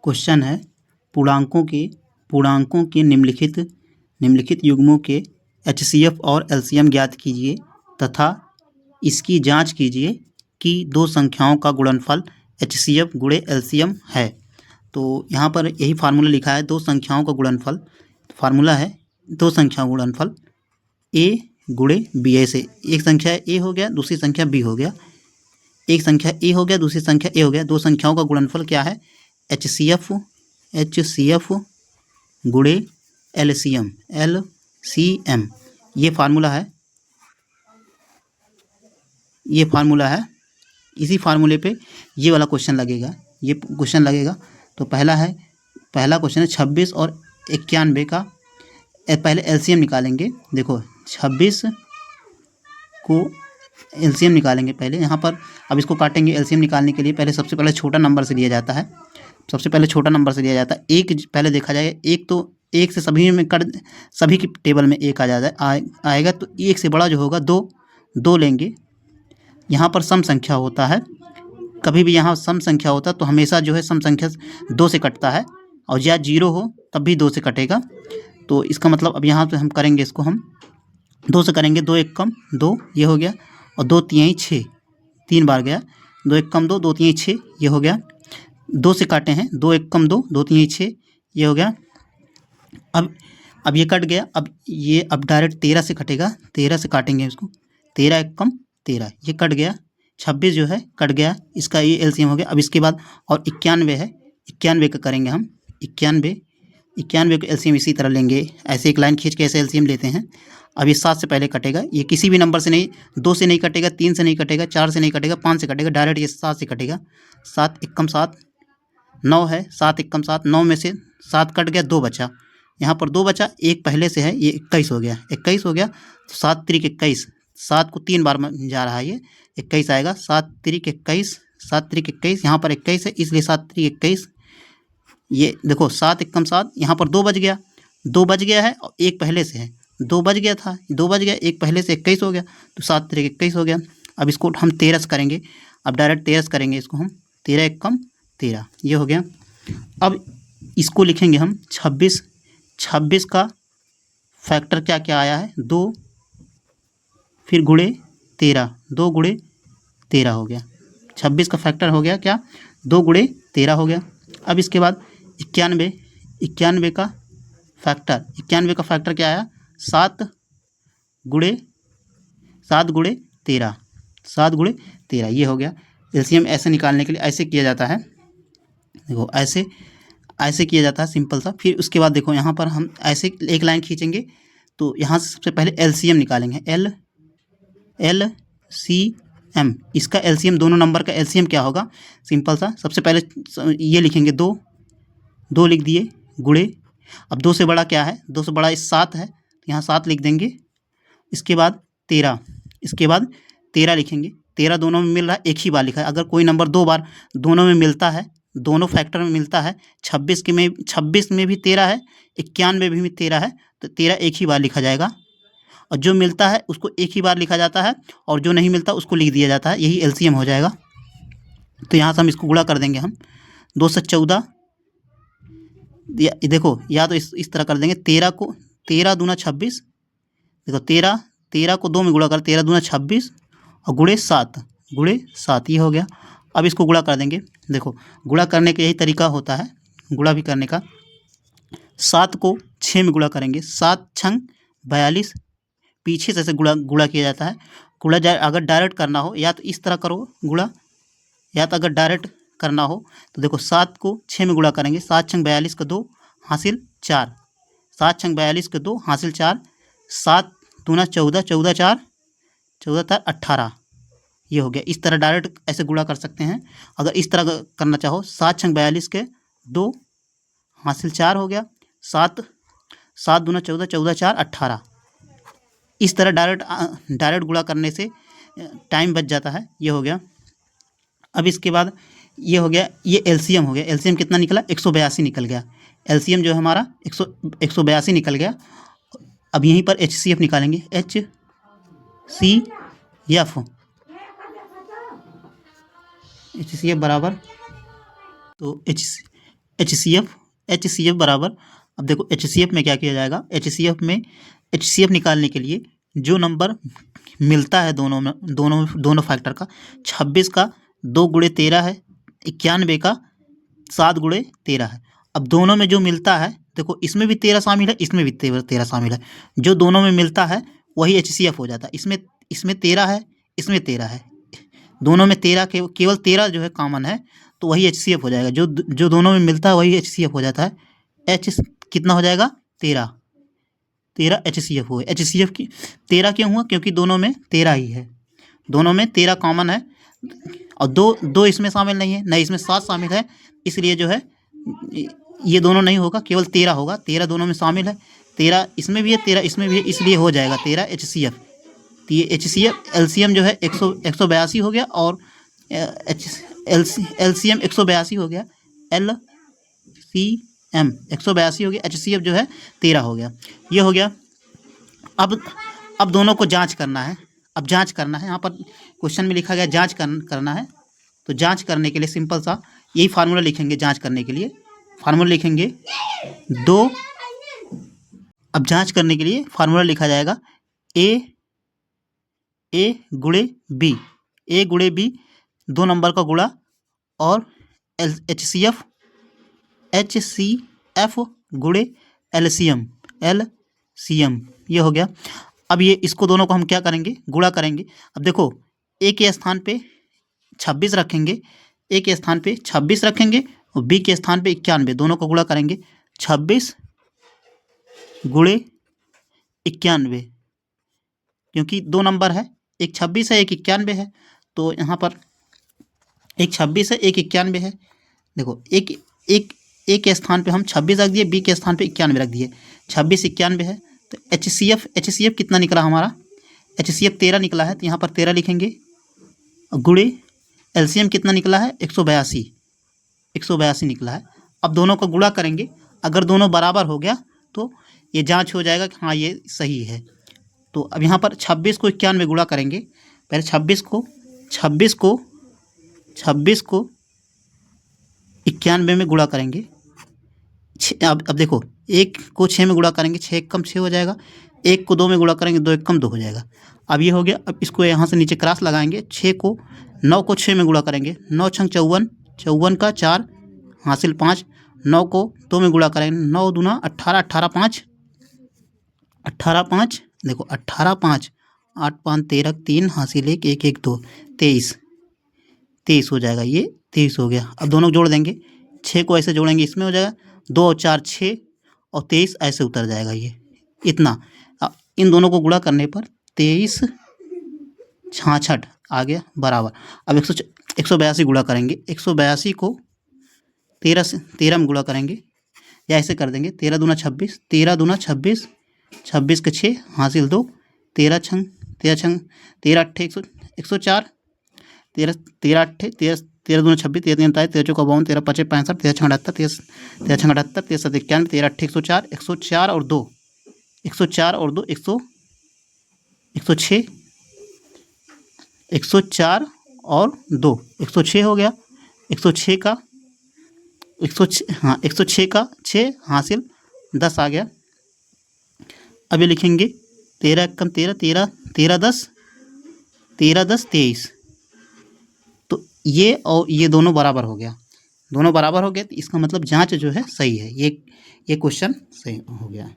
Question है पूर्णांकों के निम्नलिखित युग्मों के HCF और LCM ज्ञात कीजिए तथा इसकी जांच कीजिए कि दो संख्याओं का गुणनफल HCF गुणे LCM है। तो यहाँ पर यही फार्मूला लिखा है, दो संख्याओं का गुणनफल। फार्मूला है दो संख्याओं का गुणनफल A गुणे B। ऐसे एक संख्या A हो गया, दूसरी संख्या B हो गया, एक संख्या A हो गया, दूसरी संख्या A हो गया। दो संख्याओं का गुणनफल क्या है? HCF गुणे LCM। ये फार्मूला है। इसी फार्मूले पे ये वाला क्वेश्चन लगेगा। तो पहला क्वेश्चन है 26 और 91 का पहले LCM निकालेंगे। देखो 26 को LCM निकालेंगे पहले। यहाँ पर अब इसको काटेंगे। LCM निकालने के लिए पहले सबसे पहले छोटा नंबर से लिया जाता है। एक पहले देखा जाएगा। एक तो एक से सभी की टेबल में एक आएगा। तो एक से बड़ा जो होगा दो लेंगे। यहाँ पर सम संख्या होता है, कभी भी यहाँ सम संख्या होता तो हमेशा जो है सम संख्या 2 से कटता है, और या 0 हो तब भी 2 से कटेगा। तो इसका मतलब अब यहाँ पे हम करेंगे, इसको हम 2 से करेंगे। 2 एक कम 2, ये हो गया, और 2 तिहाई 6, 3 बार गया। 2 एक कम 2, 2 तिहाई 6, ये हो गया। 2 से काटे हैं, 2 एक कम 2, 2 तिहाई 6, ये हो गया। अब ये कट गया। अब डायरेक्ट 13 से कटेगा। 13 से काटेंगे इसको। 13 एक कम 13, ये कट गया। 26 जो है कट गया, इसका ये LCM हो गया। अब इसके बाद और 91 है, 91 का करेंगे हम। 91 को LCM इसी तरह लेंगे, ऐसे एक लाइन खींच के ऐसे LCM लेते हैं। अब ये 7 से पहले कटेगा। ये किसी भी नंबर से नहीं, 2 से नहीं कटेगा, 3 से नहीं कटेगा, 4 से नहीं कटेगा, 5 से कटेगा, डायरेक्ट ये 7 से कटेगा। 7 एक कम 7, 9 है। 7 एक कम 7, 9 में से 7 कट गया, 2 बचा। यहाँ पर 2 बचा, एक पहले से है, ये 21 हो गया। 21 हो गया तो 7 त्रिक 21, 7 को 3 बार में जा रहा है, ये 21 आएगा। 7 त्रिक 21, यहाँ पर 21 है, इसलिए 7 त्रिक 21। ये देखो 7 एक कम 7, यहाँ पर 2 बच गया है, और एक पहले से है, 2 बच गया था, 2 बच गया, एक पहले से 21 हो गया, तो 7 त्रिक 21 हो गया। अब इसको हम 13 करेंगे। अब डायरेक्ट 13 करेंगे इसको हम। 13 एक कम 13, ये हो गया। अब इसको लिखेंगे हम 26 का फैक्टर क्या क्या आया है? 2, फिर गुणे 13, 2 गुणे 13 हो गया। 26 का फैक्टर हो गया क्या? 2 गुणे 13 हो गया। अब इसके बाद 91 का फैक्टर क्या आया? 7 गुणे 13, ये हो गया। LCM ऐसे निकालने के लिए ऐसे किया जाता है। देखो ऐसे किया जाता है, सिंपल सा। फिर उसके बाद देखो यहाँ पर हम ऐसे एक लाइन खींचेंगे। तो यहाँ से सबसे पहले LCM निकालेंगे। LCM, इसका LCM, दोनों नंबर का LCM क्या होगा? सिंपल सा, सबसे पहले ये लिखेंगे 2 लिख दिए, गुणे। अब 2 से बड़ा क्या है? 2 से बड़ा 7 है, तो यहाँ 7 लिख देंगे। इसके बाद 13 लिखेंगे। 13 दोनों में मिल रहा है, एक ही बार लिखा है। अगर कोई नंबर 2 बार दोनों में मिलता है, दोनों फैक्टर में मिलता है, 26 में भी 13 है, 91 में भी 13 है, तो 13 एक ही बार लिखा जाएगा। और जो मिलता है उसको एक ही बार लिखा जाता है, और जो नहीं मिलता उसको लिख दिया जाता है। यही LCM हो जाएगा। तो यहाँ से हम इसको गुणा कर देंगे हम। 2 से 14, देखो या तो इस तरह कर देंगे। 13 दूना 26, देखो 13 को 2 में गुणा कर, 13 दूना 26, और गुणे 7, ये हो गया। अब इसको गुणा कर देंगे। देखो गुणा करने का यही तरीका होता है, गुणा भी करने का। 7 को 6 में गुणा करेंगे। 7 छंग 42, पीछे से गुणा किया जाता है। अगर डायरेक्ट करना हो, या तो इस तरह करो गुणा, या तो अगर डायरेक्ट करना हो तो देखो 7 को 6 में गुणा करेंगे। 7 छंग 42 का 2 हासिल 4, 7 छंग 42 का 2 हासिल 4, 7 दूना 14, 14 4 18, ये हो गया। इस तरह डायरेक्ट ऐसे गुणा कर सकते हैं। अगर इस तरह करना चाहो, 7 छंग 42 के 2 हासिल 4 हो गया। 7 दूना 14, 14 4 18। इस तरह डायरेक्ट गुणा करने से टाइम बच जाता है, ये हो गया। अब इसके बाद ये हो गया, ये LCM हो गया। LCM कितना निकला? 182 निकल गया। LCM जो है हमारा 182 निकल गया। अब यहीं पर HCF निकालेंगे। HCF बराबर, तो HCF बराबर, अब देखो HCF में क्या किया जाएगा, HCF निकालने के लिए जो नंबर मिलता है दोनों फैक्टर का, 26 का 2 गुणे 13 है, 91 का 7 गुणे 13 है। अब दोनों में जो मिलता है, देखो इसमें भी 13 शामिल है, इसमें भी 13 शामिल है, जो दोनों में मिलता है वही HCF हो जाता है। इसमें 13 है, इसमें 13 है, दोनों में 13 केवल 13 जो है कॉमन है, तो वही HCF हो जाएगा। जो दोनों में मिलता है वही HCF हो जाता है। कितना हो जाएगा, 13 HCF हुए। HCF की 13 क्यों हुआ, क्योंकि दोनों में 13 ही है, दोनों में 13 कॉमन है, और दो इसमें शामिल नहीं है, न इसमें 7 शामिल है, इसलिए जो है ये दोनों नहीं होगा, केवल 13 होगा। 13 दोनों में शामिल है, 13 इसमें भी है, 13 इसमें भी है, इसलिए हो जाएगा 13 HCF। तो ये HCF LCM जो है 182 हो गया, और LCM 182 हो गया, LCM 182 हो गया, HCF जो है 13 हो गया। ये हो गया। अब दोनों को जांच करना है। अब जांच करना है, यहाँ पर क्वेश्चन में लिखा गया जांच करना है। तो जांच करने के लिए सिंपल सा यही फार्मूला लिखेंगे। जांच करने के लिए फार्मूला लिखेंगे 2। अब जांच करने के लिए फार्मूला लिखा जाएगा A गुणे B, A गुणे B 2 नंबर का गुणा, और HCF गुणे LCM ये हो गया। अब ये इसको दोनों को हम क्या करेंगे, गुणा करेंगे। अब देखो A के स्थान पे 26 रखेंगे, A के स्थान पे 26 रखेंगे, और B के स्थान पे 91, दोनों को गुणा करेंगे। 26 गुणे 91, क्योंकि 2 नंबर है, एक 26 है, एक 91 है, तो यहाँ पर एक 26 है, एक 91 है। देखो एक के स्थान पे हम 26 रख दिए, B के स्थान पे 91 रख दिए, 26 91 है। तो HCF कितना निकला हमारा, HCF 13 निकला है, तो यहाँ पर 13 लिखेंगे, गुणे LCM कितना निकला है, 182 निकला है। अब दोनों को गुणा करेंगे, अगर दोनों बराबर हो गया तो ये जांच हो जाएगा कि हाँ ये सही है। तो अब यहाँ पर 26 को 91 गुणा करेंगे, पहले 26 को 91 में गुणा करेंगे। अब देखो 1 को 6 में गुणा करेंगे, 6 कम 6 हो जाएगा, 1 को 2 में गुणा करेंगे, 2 कम 2 हो जाएगा। अब ये हो गया। अब इसको यहाँ से नीचे क्रॉस लगाएंगे, 9 को 6 में गुणा करेंगे, 9 छंग 54, 54 का 4 हासिल 5, 9 को 2 में गुणा करेंगे, 9 दूना 18, 18 5, देखो 18 5, 8 5 13, 3 हासिल 1, 1 1 2, 23 हो जाएगा। ये 23 हो गया। अब दोनों जोड़ देंगे, 6 को ऐसे जोड़ेंगे, इसमें हो जाएगा 2 और 4 6, और 23 ऐसे उतर जाएगा। ये इतना, इन दोनों को गुणा करने पर 23 66 आ गया बराबर। अब 182 गुणा करेंगे, 182 को 13 में गुणा करेंगे, या ऐसे कर देंगे, 13 दूना 26, 13 दूना 26, 26 के 6 हासिल 2, 13 छंग 13 अट्ठे 104, 13 अट्ठे 13 दूना 26, 13 3 13 चौका 52, 13 5 65, 13 छंग 78, 13 छंग 78, 13 7 91, 13 अट्ठे 104 और 2 106 और 2 106 हो गया। 106 का 6 हासिल 10 आ गया। अब ये लिखेंगे 13 कम 13 10 23। तो ये और ये दोनों बराबर हो गया, तो इसका मतलब जांच जो है सही है। ये क्वेश्चन सही हो गया।